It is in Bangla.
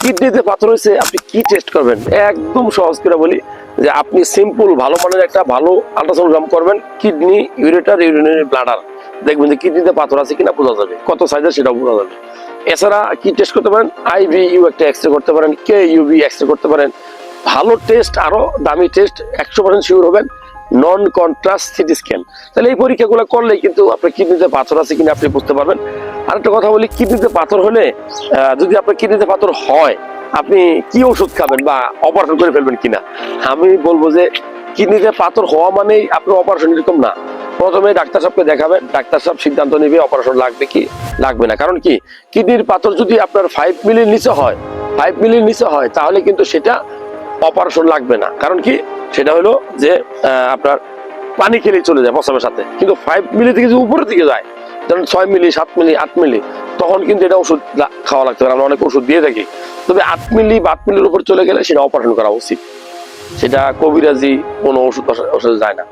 কিডনিতে পাথর হয়েছে, আপনি কি টেস্ট করবেন? একদম সহজ করে বলি যে আপনি সিম্পল ভালো মানের একটা ভালো আল্ট্রাসোনোগ্রাম করবেন, কিডনি, ইউরেটার, ইউরিনারি ব্লাডার, দেখবেন যে কিডনিতে পাথর আছে কিনা বোঝা যাবে, কত সাইজের সেটাও বোঝা যাবে। এছাড়া কি টেস্ট করতে পারেন? আইভিইউ একটা এক্সরে করতে পারেন, কে ইউভি এক্সরে করতে পারেন। ভালো টেস্ট, আরো দামি টেস্ট, 100% শিওর হবেন, নন কন্ট্রাস্ট সিটি স্ক্যান। তাহলে এই পরীক্ষাগুলো করলেই কিন্তু আপনার কিডনিতে পাথর আছে কিনা আপনি বুঝতে পারবেন। আরেকটা কথা বলি, কিডনিতে পাথর হলে যদি আপনার কিডনিতে পাথর হয়, আপনি কি ওষুধ খাবেন বা অপারেশন করে ফেলবেন কিনা? আমি বলবো যে কিডনিতে পাথর হওয়া মানেই আপনার অপারেশন, এরকম না। প্রথমে ডাক্তার সাহেবকে দেখাবেন, ডাক্তার সাহেব সিদ্ধান্ত নেবে অপারেশন লাগবে কি লাগবে না। কারণ কি, কিডনির পাথর যদি আপনার 5 মিলির নিচে হয়, 5 মিলির নিচে হয়, তাহলে কিন্তু সেটা অপারেশন লাগবে না। কারণ কি, সেটা হলো যে আপনার পানি খেলেই চলে যায় প্রস্রাবের সাথে। কিন্তু 5 মিলি থেকে যদি উপরের দিকে যায়, ধরেন 6 মিলি, 7 মিলি, 8 মিলি, তখন কিন্তু এটা ওষুধ খাওয়া লাগতে পারে। আমরা অনেক ওষুধ দিয়ে থাকি। তবে 8 মিলি বা 8 মিলির উপর চলে গেলে সেটা অপারেশন করা উচিত। সেটা কবিরাজি কোনো ওষুধ যায় না।